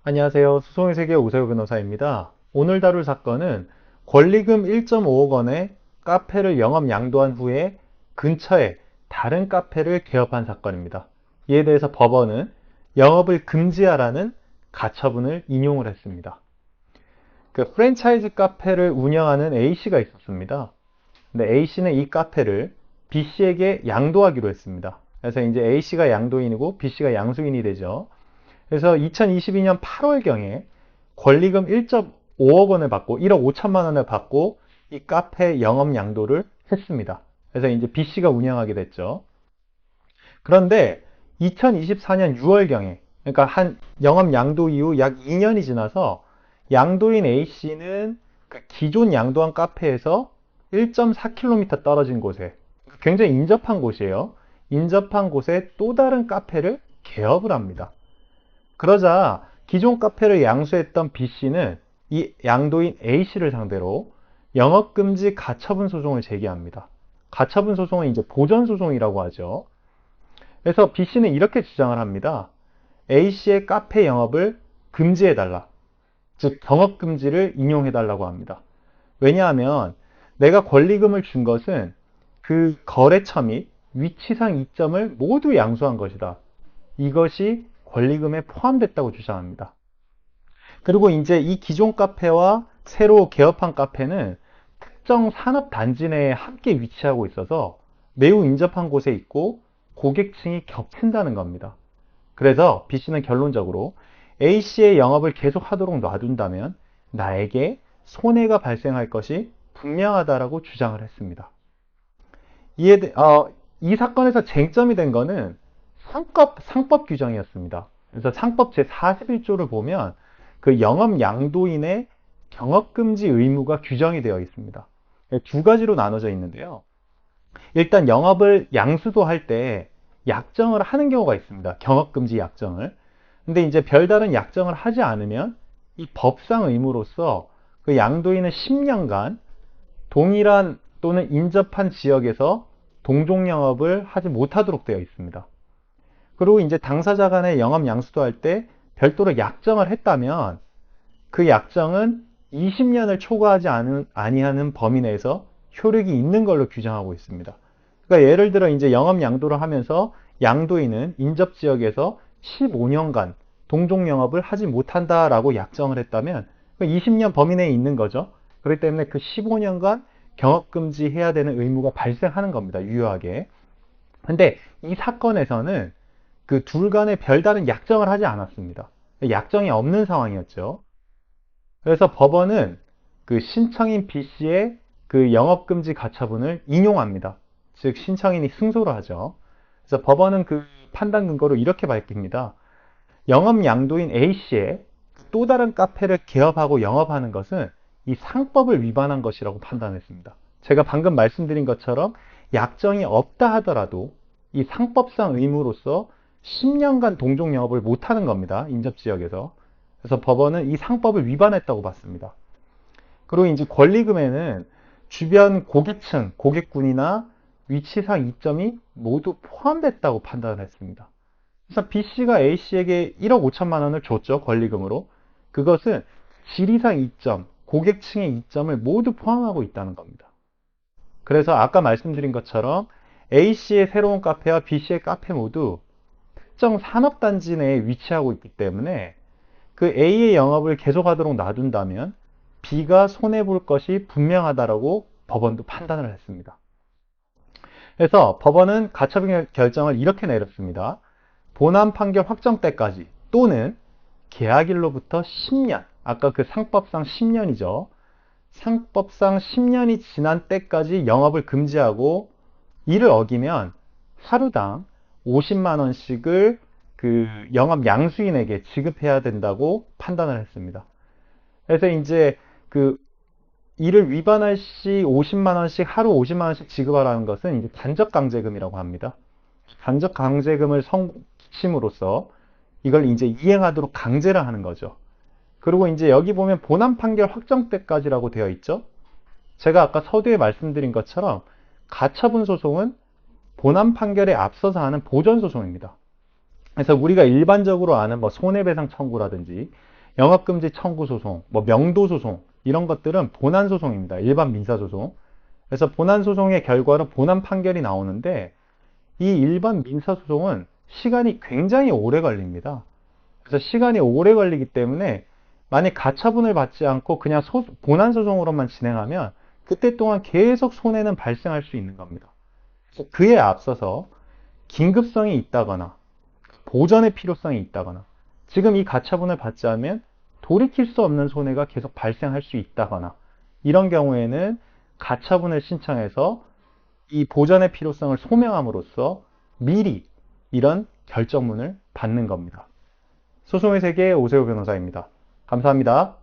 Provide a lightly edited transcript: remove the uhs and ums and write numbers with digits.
안녕하세요. 수송의 세계 오세호 변호사입니다. 오늘 다룰 사건은 권리금 1.5억 원의 카페를 영업 양도한 후에 근처에 다른 카페를 개업한 사건입니다. 이에 대해서 법원은 영업을 금지하라는 가처분을 인용을 했습니다. 그 프랜차이즈 카페를 운영하는 A씨가 있었습니다. 근데 A씨는 이 카페를 B씨에게 양도하기로 했습니다. 그래서 이제 A씨가 양도인이고 B씨가 양수인이 되죠. 그래서 2022년 8월경에 권리금 1.5억 원을 받고 1억 5천만 원을 받고 이 카페 영업 양도를 했습니다. 그래서 이제 B씨가 운영하게 됐죠. 그런데 2024년 6월경에 그러니까 한 영업 양도 이후 약 2년이 지나서 양도인 A씨는 그 기존 양도한 카페에서 1.4km 떨어진 곳에 굉장히 인접한 곳이에요. 인접한 곳에 또 다른 카페를 개업을 합니다. 그러자 기존 카페를 양수했던 B씨는 이 양도인 A씨를 상대로 영업금지 가처분 소송을 제기합니다. 가처분 소송은 이제 보전소송이라고 하죠. 그래서 B씨는 이렇게 주장을 합니다. A씨의 카페 영업을 금지해달라. 즉 영업금지를 인용해달라고 합니다. 왜냐하면 내가 권리금을 준 것은 그 거래처 및 위치상 이점을 모두 양수한 것이다. 이것이 권리금에 포함됐다고 주장합니다. 그리고 이제 이 기존 카페와 새로 개업한 카페는 특정 산업단지 내에 함께 위치하고 있어서 매우 인접한 곳에 있고 고객층이 겹친다는 겁니다. 그래서 B씨는 결론적으로 A씨의 영업을 계속하도록 놔둔다면 나에게 손해가 발생할 것이 분명하다라고 주장을 했습니다. 이 사건에서 쟁점이 된 거는 상법 규정이었습니다. 그래서 상법 제41조를 보면 그 영업 양도인의 경업금지 의무가 규정이 되어 있습니다. 두 가지로 나눠져 있는데요. 일단 영업을 양수도 할 때 약정을 하는 경우가 있습니다. 경업금지 약정을. 근데 이제 별다른 약정을 하지 않으면 이 법상 의무로서 그 양도인은 10년간 동일한 또는 인접한 지역에서 동종 영업을 하지 못하도록 되어 있습니다. 그리고 이제 당사자 간의 영업 양수도 할 때 별도로 약정을 했다면 그 약정은 20년을 초과하지 아니하는 범위 내에서 효력이 있는 걸로 규정하고 있습니다. 그러니까 예를 들어 이제 영업 양도를 하면서 양도인은 인접 지역에서 15년간 동종 영업을 하지 못한다라고 약정을 했다면 20년 범위 내에 있는 거죠. 그렇기 때문에 그 15년간 경업 금지해야 되는 의무가 발생하는 겁니다. 유효하게. 근데 이 사건에서는 그 둘 간에 별다른 약정을 하지 않았습니다. 약정이 없는 상황이었죠. 그래서 법원은 그 신청인 B씨의 그 영업금지 가처분을 인용합니다. 즉 신청인이 승소를 하죠. 그래서 법원은 그 판단 근거로 이렇게 밝힙니다. 영업 양도인 A씨의 또 다른 카페를 개업하고 영업하는 것은 이 상법을 위반한 것이라고 판단했습니다. 제가 방금 말씀드린 것처럼 약정이 없다 하더라도 이 상법상 의무로서 10년간 동종 영업을 못하는 겁니다. 인접지역에서. 그래서 법원은 이 상법을 위반했다고 봤습니다. 그리고 이제 권리금에는 주변 고객층, 고객군이나 위치상 이점이 모두 포함됐다고 판단을 했습니다. 그래서 B씨가 A씨에게 1억 5천만 원을 줬죠. 권리금으로. 그것은 지리상 이점, 고객층의 이점을 모두 포함하고 있다는 겁니다. 그래서 아까 말씀드린 것처럼 A씨의 새로운 카페와 B씨의 카페 모두 특정 산업단지 내에 위치하고 있기 때문에 그 A의 영업을 계속하도록 놔둔다면 B가 손해볼 것이 분명하다라고 법원도 판단을 했습니다. 그래서 법원은 가처분 결정을 이렇게 내렸습니다. 본안 판결 확정 때까지 또는 계약일로부터 10년, 아까 그 상법상 10년이죠. 상법상 10년이 지난 때까지 영업을 금지하고 이를 어기면 하루당 50만 원씩을 그 영업 양수인에게 지급해야 된다고 판단을 했습니다. 그래서 이제 그 이를 위반할 시 50만 원씩 하루 50만 원씩 지급하라는 것은 이제 간접 강제금이라고 합니다. 간접 강제금을 성침으로써 이걸 이제 이행하도록 강제를 하는 거죠. 그리고 이제 여기 보면 본안 판결 확정 때까지라고 되어 있죠. 제가 아까 서두에 말씀드린 것처럼 가처분 소송은 본안 판결에 앞서서 하는 보전 소송입니다. 그래서 우리가 일반적으로 아는 뭐 손해배상 청구라든지 영업금지 청구 소송, 뭐 명도 소송 이런 것들은 본안 소송입니다. 일반 민사 소송. 그래서 본안 소송의 결과로 본안 판결이 나오는데 이 일반 민사 소송은 시간이 굉장히 오래 걸립니다. 그래서 시간이 오래 걸리기 때문에 만약 가처분을 받지 않고 그냥 본안 소송으로만 진행하면 그때 동안 계속 손해는 발생할 수 있는 겁니다. 그래서 그에 앞서서 긴급성이 있다거나 보전의 필요성이 있다거나 지금 이 가처분을 받지 않으면 돌이킬 수 없는 손해가 계속 발생할 수 있다거나 이런 경우에는 가처분을 신청해서 이 보전의 필요성을 소명함으로써 미리 이런 결정문을 받는 겁니다. 소송의 세계 오세호 변호사입니다. 감사합니다.